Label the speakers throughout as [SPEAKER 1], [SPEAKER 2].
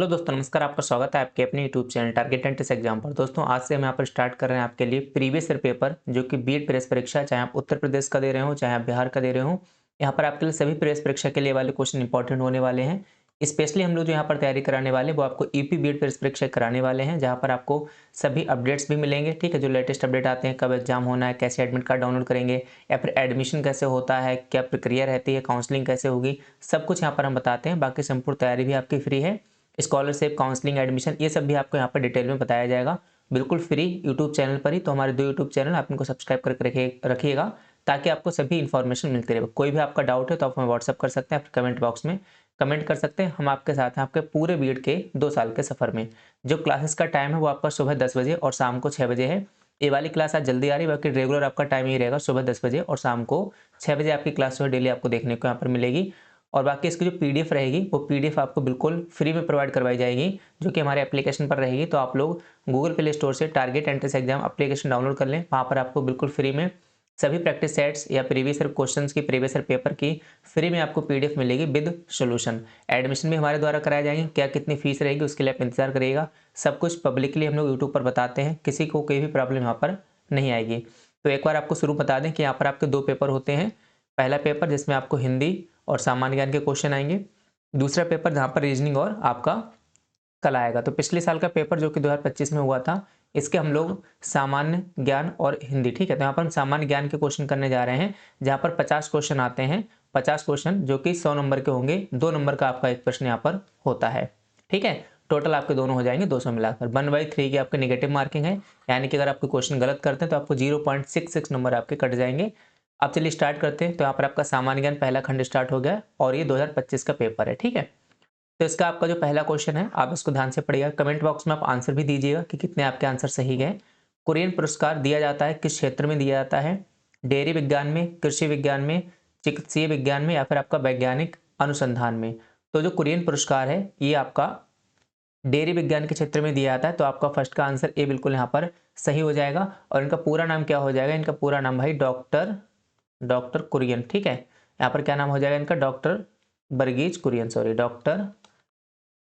[SPEAKER 1] Hello दोस्तों, नमस्कार। आपका स्वागत है आपके अपने YouTube channel target entrance exam पर। दोस्तों, आज से हम यहाँ पर स्टार्ट कर रहे हैं आपके लिए प्रीवियस ईयर पेपर, जो कि बीएड प्रेस परीक्षा, चाहे आप उत्तर प्रदेश का दे रहे हो चाहे आप बिहार का दे रहे हो। यहाँ पर आपके लिए सभी प्रेस परीक्षा के लिए वाले क्वेश्चन इंपॉर्टेंट होने वाले हैं। स्पेशली हम लोग जो यहाँ पर तैयारी कराने वाले हैं वो आपको ईपी बीएड प्रेस परीक्षा कराने वाले हैं, जहाँ पर आपको सभी अपडेट्स भी मिलेंगे। ठीक है, जो लेटेस्ट अपडेट आते हैं, कब एग्जाम होना है, कैसे एडमिट कार्ड डाउनलोड करेंगे, या फिर एडमिशन कैसे होता है, क्या प्रक्रिया रहती है, काउंसलिंग कैसे होगी, सब कुछ यहाँ पर हम बताते हैं। बाकी संपूर्ण तैयारी भी आपकी फ्री है। स्कॉलरशिप, काउंसलिंग, एडमिशन, ये सब भी आपको यहाँ पर डिटेल में बताया जाएगा, बिल्कुल फ्री यूट्यूब चैनल पर ही। तो हमारे 2 यूट्यूब चैनल आप इनको सब्सक्राइब करके रखिएगा, ताकि आपको सभी इन्फॉर्मेशन मिलती रहे। कोई भी आपका डाउट है तो आप हमें व्हाट्सअप कर सकते हैं, कमेंट बॉक्स में कमेंट कर सकते हैं। हम आपके साथ हैं आपके पूरे बीएड के 2 साल के सफर में। जो क्लासेस का टाइम है वो आपका सुबह 10 बजे और शाम को 6 बजे है। ये वाली क्लास आज जल्दी आ रही है, बाकी रेगुलर आपका टाइम ही रहेगा, सुबह 10 बजे और शाम को 6 बजे आपकी क्लास जो है डेली आपको देखने को यहाँ पर मिलेगी। और बाकी इसकी जो पीडीएफ रहेगी वो पीडीएफ आपको बिल्कुल फ्री में प्रोवाइड करवाई जाएगी, जो कि हमारे एप्लीकेशन पर रहेगी। तो आप लोग गूगल प्ले स्टोर से target entrance exam application download कर लें। वहाँ पर आपको बिल्कुल फ्री में सभी प्रैक्टिस सेट्स या प्रीवियस ईयर क्वेश्चंस की, प्रीवियस ईयर पेपर की फ्री में आपको पीडीएफ मिलेगी विद सॉल्यूशन। एडमिशन भी हमारे द्वारा कराए जाएंगे। क्या कितनी फीस रहेगी उसके लिए आप इंतजार करिएगा। सब कुछ पब्लिकली हम लोग यूट्यूब पर बताते हैं, किसी को कोई भी प्रॉब्लम यहाँ पर नहीं आएगी। तो एक बार आपको शुरू बता दें कि यहाँ पर आपके 2 पेपर होते हैं। पहला पेपर जिसमें आपको हिंदी और सामान्य ज्ञान के क्वेश्चन आएंगे। दूसरा पेपर जहाँ पर रीजनिंग और आपका कल आएगा। तो पिछले साल का पेपर जो कि 2025 में हुआ था, इसके हम लोग सामान्य ज्ञान और हिंदी, ठीक है। तो यहाँ पर हम सामान्य ज्ञान के क्वेश्चन करने जा रहे हैं, जहाँ पर 50 क्वेश्चन आते हैं। 50 क्वेश्चन जो कि 100 नंबर के होंगे। 2 नंबर का आपका एक प्रश्न यहाँ पर होता है, ठीक है। टोटल आपके दोनों हो जाएंगे 200 मिलाकर। 1/3 की आपकी नेगेटिव मार्किंग है, यानी कि अगर आपको क्वेश्चन गलत करते हैं तो आपको 0.66 नंबर आपके कट जाएंगे। अब चलिए स्टार्ट करते हैं। तो यहाँ पर आपका सामान्य ज्ञान पहला खंड स्टार्ट हो गया और ये 2025 का पेपर है, ठीक है। तो इसका आपका जो पहला क्वेश्चन है, आप इसको ध्यान से पढ़िएगा। कमेंट बॉक्स में आप आंसर भी दीजिएगा कि कितने आपके आंसर सही गए। कुरियन पुरस्कार दिया जाता है किस क्षेत्र में दिया जाता है? डेयरी विज्ञान में, कृषि विज्ञान में, चिकित्सीय विज्ञान में, या फिर आपका वैज्ञानिक अनुसंधान में। तो जो कुरियन पुरस्कार है ये आपका डेयरी विज्ञान के क्षेत्र में दिया जाता है। तो आपका फर्स्ट का आंसर ए बिल्कुल यहाँ पर सही हो जाएगा। और इनका पूरा नाम क्या हो जाएगा? इनका पूरा नाम भाई डॉक्टर कुरियन, ठीक है। यहाँ पर क्या नाम हो जाएगा इनका? Doctor Verghese Kurien, sorry, doctor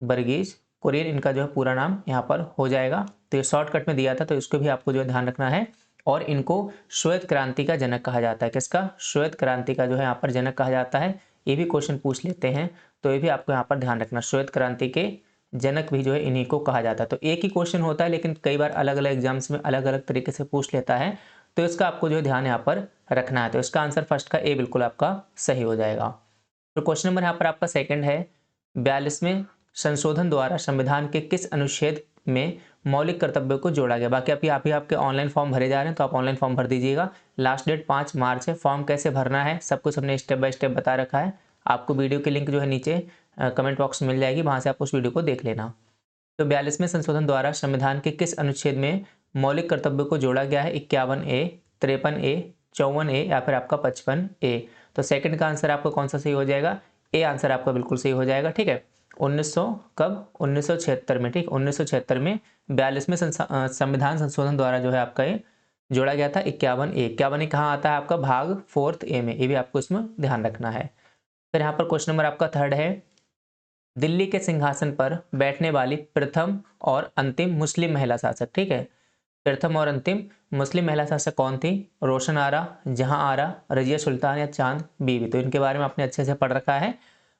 [SPEAKER 1] Verghese Kurien इनका जो है पूरा नाम यहाँ पर हो जाएगा। तो ये शॉर्टकट में दिया था, तो इसको भी आपको जो है ध्यान रखना है। और इनको श्वेत क्रांति का जनक कहा जाता है। किसका? श्वेत क्रांति का जो है यहाँ पर जनक कहा जाता है। ये भी क्वेश्चन पूछ लेते हैं, तो ये भी आपको यहाँ पर ध्यान रखना। श्वेत क्रांति के जनक भी जो है इन्हीं को कहा जाता है। तो एक ही क्वेश्चन होता है, लेकिन कई बार अलग अलग एग्जाम्स में अलग अलग तरीके से पूछ लेता है, तो इसका आपको जो है ध्यान यहाँ पर रखना है। तो इसका आंसर फर्स्ट का ए बिल्कुल आपका सही हो जाएगा। तो क्वेश्चन नंबर यहाँ पर आपका सेकंड है, 42वें संशोधन द्वारा संविधान के किस अनुच्छेद में मौलिक कर्तव्यों को जोड़ा गया? बाकी आप ही आपके ऑनलाइन फॉर्म भरे जा रहे हैं, तो आप ऑनलाइन फॉर्म भर दीजिएगा। लास्ट डेट 5 मार्च है। फॉर्म कैसे भरना है सब कुछ हमने स्टेप बाय स्टेप बता रखा है। आपको वीडियो की लिंक जो है नीचे कमेंट बॉक्स में मिल जाएगी, वहाँ से आप उस वीडियो को देख लेना। तो 42वें संशोधन द्वारा संविधान के किस अनुच्छेद में मौलिक कर्तव्यों को जोड़ा गया है? 51A, 53A, 54A, या फिर आपका 55A। तो सेकंड का आंसर आपका कौन सा सही हो जाएगा? ए आंसर आपका बिल्कुल सही हो जाएगा, ठीक है। 1900 कब? 1976 में, ठीक। 1976 में 42वें संविधान संशोधन द्वारा जो है आपका ये जोड़ा गया था। 51A, 51A कहाँ आता है आपका? भाग 4A में। ये भी आपको इसमें ध्यान रखना है। फिर यहाँ पर क्वेश्चन नंबर आपका थर्ड है, दिल्ली के सिंहासन पर बैठने वाली प्रथम और अंतिम मुस्लिम महिला शासक, ठीक है। प्रथम और अंतिम मुस्लिम महिला शासक कौन थी? रोशन आरा, जहां आरा, रजिया सुल्तान, या चांद बीबी। तो इनके बारे में आपने अच्छे से पढ़ रखा है।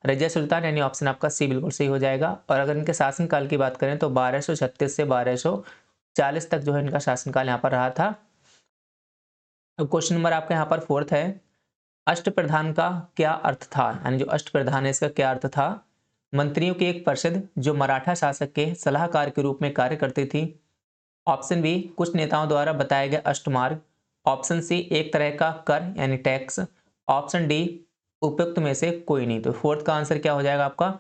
[SPEAKER 1] रजिया सुल्तान यानी ऑप्शन आपका सी बिल्कुल सही हो जाएगा। और अगर इनके शासनकाल की बात करें तो 1236 से 1240 तक जो है इनका शासनकाल यहाँ पर रहा था। अब क्वेश्चन नंबर आपका यहाँ पर फोर्थ है, अष्ट प्रधान का क्या अर्थ था? यानी जो अष्ट प्रधान है इसका क्या अर्थ था? मंत्रियों की एक परिषद जो मराठा शासक के सलाहकार के रूप में कार्य करती थी। ऑप्शन बी, कुछ नेताओं द्वारा बताया गया अष्टमार्ग। ऑप्शन सी, एक तरह का कर यानी टैक्स। ऑप्शन डी, उपयुक्त में से कोई नहीं। तो फोर्थ का आंसर क्या हो जाएगा आपका?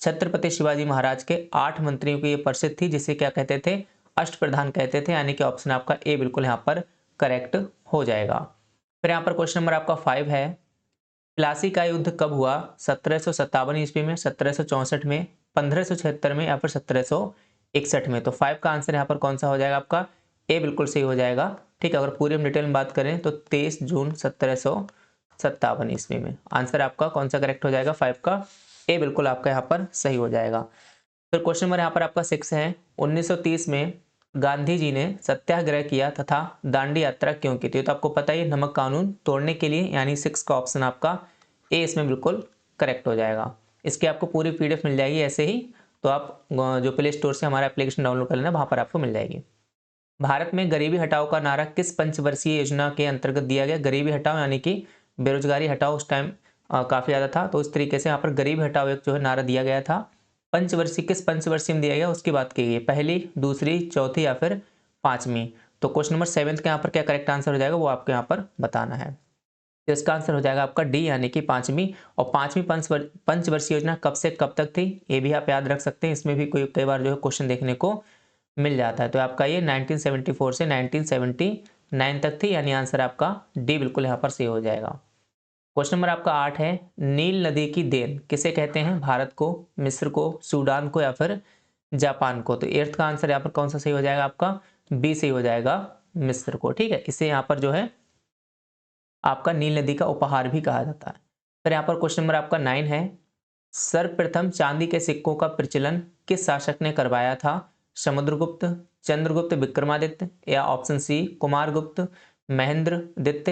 [SPEAKER 1] छत्रपति शिवाजी महाराज के 8 मंत्रियों की ये परिषद थी, जिसे क्या कहते थे? अष्ट प्रधान कहते थे। यानी कि ऑप्शन आपका ए बिल्कुल यहाँ पर करेक्ट हो जाएगा। फिर यहाँ पर क्वेश्चन नंबर आपका 5 है, प्लासी का युद्ध कब हुआ? 1757 ईस्वी में, 1764 में, 1576 में, या फिर 1761 में। तो 5 का आंसर यहाँ पर कौन सा हो जाएगा आपका? ए बिल्कुल सही हो जाएगा, ठीक है। अगर पूरी हम डिटेल में बात करें तो 23 जून 1757 ईस्वी में। आंसर आपका कौन सा करेक्ट हो जाएगा? 5 का ए बिल्कुल आपका यहाँ पर सही हो जाएगा। फिर क्वेश्चन नंबर यहाँ पर आपका 6 है, 1930 में गांधी जी ने सत्याग्रह किया तथा दांडी यात्रा क्यों की? तो आपको पता ही नमक कानून तोड़ने के लिए, यानी 6 का ऑप्शन आपका ए इसमें बिल्कुल करेक्ट हो जाएगा। इसकी आपको पूरी पीडीएफ मिल जाएगी ऐसे ही, तो आप जो प्ले स्टोर से हमारा एप्लीकेशन डाउनलोड कर लेना, वहाँ पर आपको मिल जाएगी। भारत में गरीबी हटाओ का नारा किस पंचवर्षीय योजना के अंतर्गत दिया गया? गरीबी हटाओ यानी कि बेरोजगारी हटाओ, उस टाइम काफ़ी ज़्यादा था, तो इस तरीके से यहाँ पर गरीबी हटाओ एक जो है नारा दिया गया था। पंचवर्षीय किस पंचवर्षीय में दिया गया उसकी बात की गई, पहली, दूसरी, चौथी या फिर पाँचवीं? तो क्वेश्चन नंबर 7 का यहाँ पर क्या करेक्ट आंसर हो जाएगा वो आपको यहाँ पर बताना है। तो इसका आंसर हो जाएगा आपका डी यानी कि पाँचवीं। और पाँचवीं पंचवर्षीय योजना कब से कब तक थी ये भी आप याद रख सकते हैं, इसमें भी कई बार जो है क्वेश्चन देखने को मिल जाता है। तो आपका ये 1974 से 1979 तक थी, यानी आंसर आपका डी बिल्कुल यहाँ पर सही हो जाएगा। क्वेश्चन नंबर आपका 8 है, नील नदी की देन किसे कहते हैं? भारत को, मिस्र को, सूडान को या फिर जापान को? तो 8th का आंसर यहाँ पर कौन सा सही हो जाएगा आपका? बी सही हो जाएगा, मिस्र को। ठीक है, इसे यहाँ पर जो है आपका नील नदी का उपहार भी कहा जाता है। फिर यहाँ पर क्वेश्चन नंबर आपका 9 है, सर्वप्रथम चांदी के सिक्कों का प्रचलन किस शासक ने करवाया था? समुद्रगुप्त, चंद्रगुप्त विक्रमादित्य या ऑप्शन सी कुमारगुप्त महेंद्रगुप्त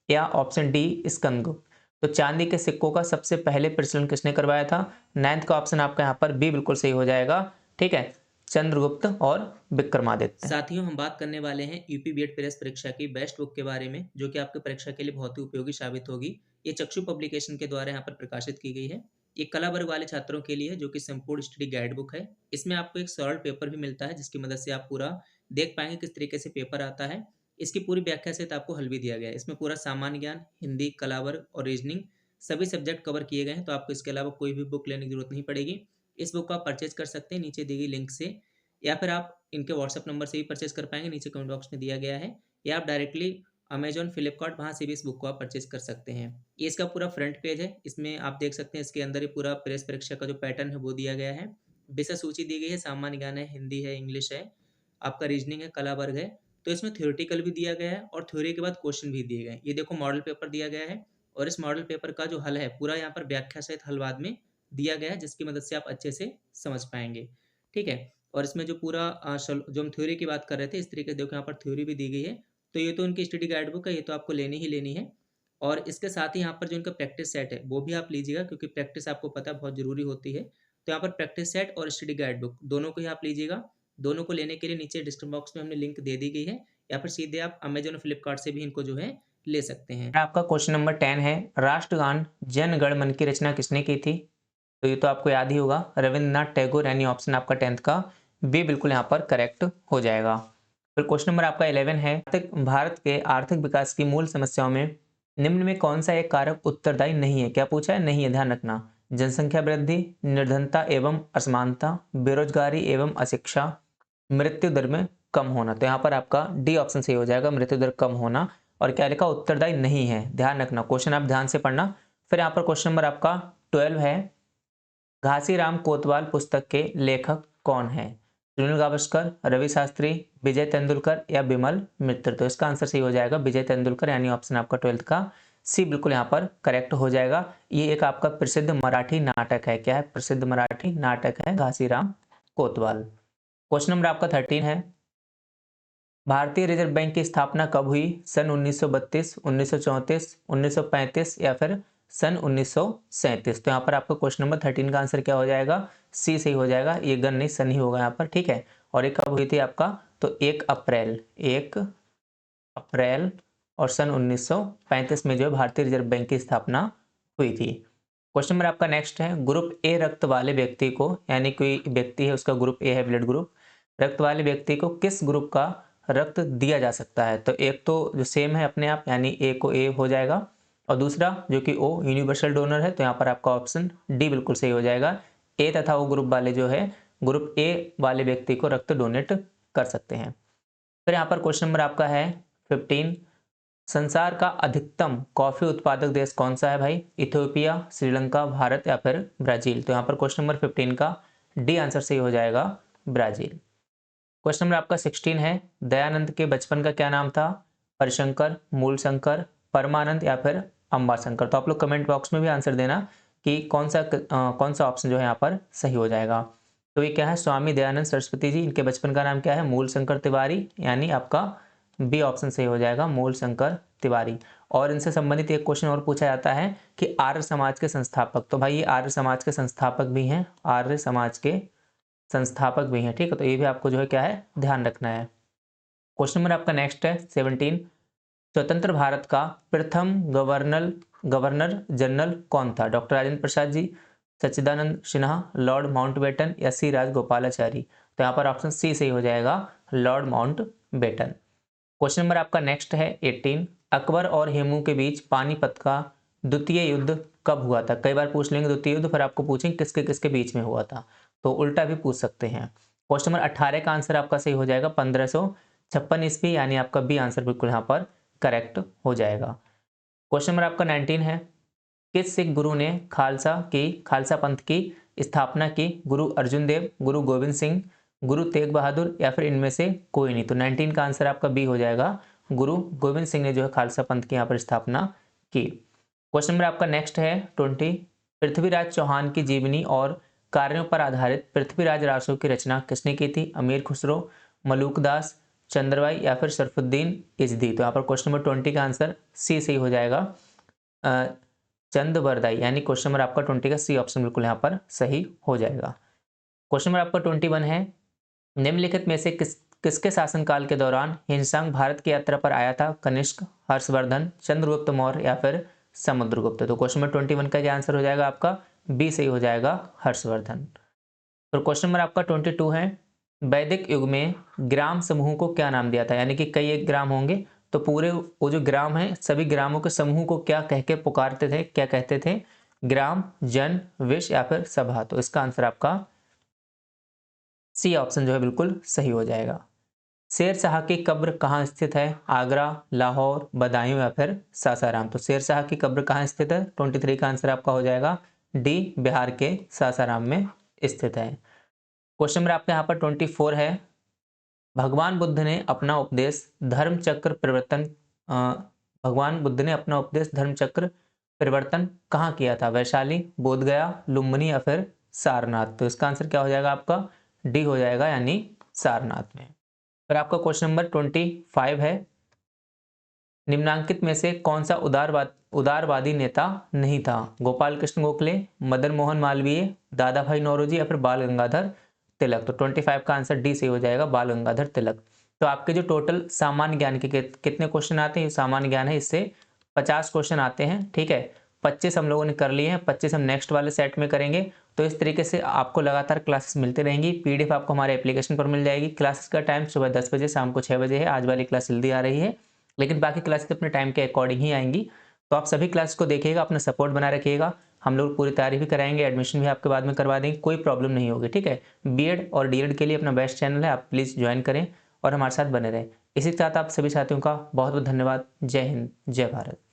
[SPEAKER 1] या ऑप्शन डी स्कंदगुप्त? तो चांदी के सिक्कों का सबसे पहले प्रचलन किसने करवाया था? 9th का ऑप्शन आपका यहाँ पर बी बिल्कुल सही हो जाएगा। ठीक है, चंद्रगुप्त और विक्रमादित्य।
[SPEAKER 2] साथियों, हम बात करने वाले हैं यूपी बीएड प्रेस परीक्षा की बेस्ट बुक के बारे में, जो कि आपकी परीक्षा के लिए बहुत ही उपयोगी साबित होगी। ये चक्षु पब्लिकेशन के द्वारा यहाँ पर प्रकाशित की गई है। ये कला वर्ग वाले छात्रों के लिए है, जो कि संपूर्ण स्टडी गाइड बुक है। इसमें आपको एक सरल पेपर भी मिलता है, जिसकी मदद से आप पूरा देख पाएंगे किस तरीके से पेपर आता है। इसकी पूरी व्याख्या सहित आपको हल भी दिया गया है। इसमें पूरा सामान्य ज्ञान, हिंदी, कला वर्ग और रीजनिंग सभी सब्जेक्ट कवर किए गए हैं, तो आपको इसके अलावा कोई भी बुक लेने की जरूरत नहीं पड़ेगी। इस बुक को आप परचेज कर सकते हैं नीचे दी गई लिंक से, या फिर आप इनके व्हाट्सएप नंबर से भी परचेज कर पाएंगे, नीचे कमेंट बॉक्स में दिया गया है, या आप डायरेक्टली अमेजॉन, फ्लिपकार्ट वहाँ से भी इस बुक को आप परचेज कर सकते हैं। ये इसका पूरा फ्रंट पेज है, इसमें आप देख सकते हैं इसके अंदर ही पूरा प्रेस परीक्षा का जो पैटर्न है वो दिया गया है। विषय सूची दी गई है, सामान्य ज्ञान है, हिंदी है, इंग्लिश है, आपका रीजनिंग है, कला वर्ग है। तो इसमें थ्योरेटिकल भी दिया गया है और थ्योरी के बाद क्वेश्चन भी दिए गए हैं। ये देखो मॉडल पेपर दिया गया है, और इस मॉडल पेपर का जो हल है पूरा यहाँ पर व्याख्या सहित हल बाद में दिया गया है, जिसकी मदद से आप अच्छे से समझ पाएंगे। ठीक है, और इसमें जो पूरा जो हम थ्योरी की बात कर रहे थे, इस तरीके से देखो यहाँ पर थ्योरी भी दी गई है। तो ये तो उनकी स्टडी गाइड बुक है, ये तो आपको लेनी ही लेनी है। और इसके साथ ही यहाँ पर जो इनका प्रैक्टिस सेट है वो भी आप लीजिएगा, क्योंकि प्रैक्टिस आपको पता है बहुत जरूरी होती है। तो यहाँ पर प्रैक्टिस सेट और स्टडी गाइड बुक दोनों को ही आप लीजिएगा। दोनों को लेने के लिए नीचे डिस्क्रिप्शन बॉक्स में हमने लिंक दे दी गई है, या फिर सीधे आप अमेजोन और फ्लिपकार्ट से भी इनको जो है ले सकते हैं।
[SPEAKER 1] आपका क्वेश्चन नंबर 10 है, राष्ट्रगान जन गण मन की रचना किसने की थी? तो ये तो आपको याद ही होगा, रविंद्रनाथ टैगोर, यानी ऑप्शन आपका 10th का बी बिल्कुल यहाँ पर करेक्ट हो जाएगा। फिर क्वेश्चन नंबर आपका 11 है, भारत के आर्थिक विकास की मूल समस्याओं में निम्न में कौन सा एक कारक उत्तरदायी नहीं है? क्या पूछा है? नहीं है, ध्यान रखना। जनसंख्या वृद्धि, निर्धनता एवं असमानता, बेरोजगारी एवं अशिक्षा, मृत्यु दर में कम होना। तो यहाँ पर आपका डी ऑप्शन सही हो जाएगा, मृत्यु दर कम होना। और क्या लिखा? उत्तरदायी नहीं है, ध्यान रखना, क्वेश्चन आप ध्यान से पढ़ना। फिर यहाँ पर क्वेश्चन नंबर आपका 12 है, घासीराम कोतवाल पुस्तक के लेखक कौन है? सुनील गावस्कर, रवि शास्त्री, विजय तेंदुलकर या बिमल मित्र? तो इसका आंसर सही हो जाएगा विजय तेंदुलकर, यानी ऑप्शन आपका 12th का सी बिल्कुल यहाँ पर करेक्ट हो जाएगा। ये एक आपका प्रसिद्ध मराठी नाटक है। क्या है? प्रसिद्ध मराठी नाटक है घासीराम कोतवाल। क्वेश्चन नंबर आपका 13 है, भारतीय रिजर्व बैंक की स्थापना कब हुई? सन 1932, 1934, 1935 या फिर सन 1937? तो यहाँ पर आपका क्वेश्चन नंबर 13 का आंसर क्या हो जाएगा? सी सही हो जाएगा, ये गन नहीं सन ही होगा यहाँ पर। ठीक है, और ये कब हुई थी आपका? तो 1 अप्रैल और सन 1935 में जो है भारतीय रिजर्व बैंक की स्थापना हुई थी। क्वेश्चन नंबर आपका नेक्स्ट है, ग्रुप ए रक्त वाले व्यक्ति को, यानी कोई व्यक्ति है उसका ग्रुप ए है, ब्लड ग्रुप, रक्त वाले व्यक्ति को किस ग्रुप का रक्त दिया जा सकता है? तो एक तो जो सेम है अपने आप, यानी ए को ए हो जाएगा, और दूसरा जो कि ओ यूनिवर्सल डोनर है, तो यहाँ पर आपका ऑप्शन डी बिल्कुल सही हो जाएगा। ए तथा ओ ग्रुप वाले जो है ग्रुप ए वाले व्यक्ति को रक्त डोनेट कर सकते हैं। फिर यहाँ पर क्वेश्चन नंबर आपका है 15, संसार का अधिकतम कॉफी उत्पादक देश कौन सा है भाई? इथियोपिया, श्रीलंका, भारत या फिर ब्राजील? तो यहाँ पर क्वेश्चन नंबर 15 का डी आंसर सही हो जाएगा, ब्राजील। क्वेश्चन नंबर आपका 16 है, दयानंद के बचपन का क्या नाम था? हरिशंकर, मूलशंकर, परमानंद या फिर अंबाशंकर? तो आप लोग कमेंट बॉक्स में भी आंसर देना कि कौन सा ऑप्शन जो है यहाँ पर सही हो जाएगा। तो ये क्या है, स्वामी दयानंद सरस्वती जी। इनके बचपन का नाम क्या है, मूल शंकर तिवारी, यानी आपका बी ऑप्शन सही हो जाएगा, मूल शंकर तिवारी। और इनसे संबंधित एक क्वेश्चन और पूछा जाता है कि आर्य समाज के संस्थापक, तो भाई ये आर्य समाज के संस्थापक भी हैं, आर्य समाज के संस्थापक भी हैं, ठीक है। तो ये भी आपको जो है क्या है, ध्यान रखना है। क्वेश्चन नंबर आपका नेक्स्ट है 17। स्वतंत्र भारत का प्रथम गवर्नर गवर्नर जनरल कौन था? डॉक्टर राजेंद्र प्रसाद जी, सच्चिदानंद सिन्हा, लॉर्ड माउंटबेटन या सी राजगोपालाचारी? तो यहाँ पर ऑप्शन सी सही हो जाएगा, लॉर्ड माउंटबेटन। क्वेश्चन नंबर आपका नेक्स्ट है 18। अकबर और हेमू के बीच पानीपत का द्वितीय युद्ध कब हुआ था? कई बार पूछ लेंगे द्वितीय युद्ध, फिर आपको पूछेंगे किसके किसके बीच में हुआ था, तो उल्टा भी पूछ सकते हैं। क्वेश्चन नंबर 18 का आंसर आपका सही हो जाएगा 1556 ईस्वी, यानी आपका बी आंसर बिल्कुल यहाँ पर करेक्ट हो जाएगा। क्वेश्चन नंबर आपका 19 है। किस सिख गुरु ने खालसा पंथ की स्थापना की? गुरु अर्जुन देव, गुरु गोविंद सिंह, गुरु तेग बहादुर या फिर इनमें से कोई नहीं? तो 19 का आंसर आपका बी हो जाएगा, गुरु गोविंद सिंह ने जो है खालसा पंथ की यहाँ पर स्थापना की। क्वेश्चन नंबर आपका नेक्स्ट है 20। पृथ्वीराज चौहान की जीवनी और कार्यों पर आधारित पृथ्वीराज रासो की रचना किसने की थी? अमीर खुसरो, मलूकदास, चंद्रबाई या फिर शरफुद्दीन इजदी? तो यहाँ पर क्वेश्चन नंबर 20 का आंसर सी सही हो जाएगा, चंदबरदाई, यानी क्वेश्चन नंबर आपका 20 का सी ऑप्शन बिल्कुल यहाँ पर सही हो जाएगा। क्वेश्चन नंबर आपका 21 है। निम्नलिखित में से किसके शासनकाल के दौरान हिमसांग भारत की यात्रा पर आया था? कनिष्क, हर्षवर्धन, चंद्रगुप्त मौर्य या फिर समुद्रगुप्त? तो क्वेश्चन नंबर 21 का क्या आंसर हो जाएगा आपका? बी सही हो जाएगा, हर्षवर्धन। तो क्वेश्चन नंबर आपका 22 है। वैदिक युग में ग्राम समूह को क्या नाम दिया था? यानी कि कई एक ग्राम होंगे, तो पूरे वो जो ग्राम है सभी ग्रामों के समूह को क्या कह के पुकारते थे, क्या कहते थे? ग्राम, जन, विश या फिर सभा? तो इसका आंसर आपका सी ऑप्शन जो है बिल्कुल सही हो जाएगा। शेर शाह की कब्र कहाँ स्थित है? आगरा, लाहौर, बदायूं या फिर सासाराम? तो शेर शाह की कब्र कहाँ स्थित है? 23 का आंसर आपका हो जाएगा डी, बिहार के सासाराम में स्थित है। क्वेश्चन नंबर आपके यहाँ पर 24 है। भगवान बुद्ध ने अपना उपदेश धर्म चक्र परिवर्तन भगवान बुद्ध ने अपना उपदेश धर्म चक्र परिवर्तन कहाँ किया था? वैशाली, बोधगया, लुम्बिनी या फिर सारनाथ? तो इसका आंसर क्या हो जाएगा आपका? डी हो जाएगा, यानी सारनाथ में। फिर आपका क्वेश्चन नंबर 25 है। निम्नांकित में से कौन सा उदारवादी नेता नहीं था? गोपाल कृष्ण गोखले, मदन मोहन मालवीय, दादा भाई नौरोजी या फिर बाल गंगाधर तिलक? तो 25 का आंसर डी सही हो जाएगा, बाल गंगाधर तिलक। तो आपके जो टोटल सामान्य ज्ञान के कितने क्वेश्चन आते हैं, सामान्य ज्ञान है, इससे 50 क्वेश्चन आते हैं, ठीक है। 25 हम लोगों ने कर लिए हैं, 25 हम नेक्स्ट वाले सेट में करेंगे। तो इस तरीके से आपको लगातार क्लासेस मिलती रहेंगी। पीडीएफ आपको हमारे एप्लीकेशन पर मिल जाएगी। क्लासेस का टाइम सुबह 10 बजे, शाम को 6 बजे है। आज वाली क्लास जल्दी आ रही है, लेकिन बाकी क्लासेस अपने टाइम के अकॉर्डिंग ही आएंगी। तो आप सभी क्लास को देखिएगा, अपना सपोर्ट बना रखिएगा। हम लोग पूरी तैयारी भी कराएंगे, एडमिशन भी आपके बाद में करवा देंगे, कोई प्रॉब्लम नहीं होगी, ठीक है। बीएड और डीएड के लिए अपना बेस्ट चैनल है, आप प्लीज़ ज्वाइन करें और हमारे साथ बने रहें। इसी के साथ आप सभी साथियों का बहुत बहुत धन्यवाद। जय हिंद, जय भारत।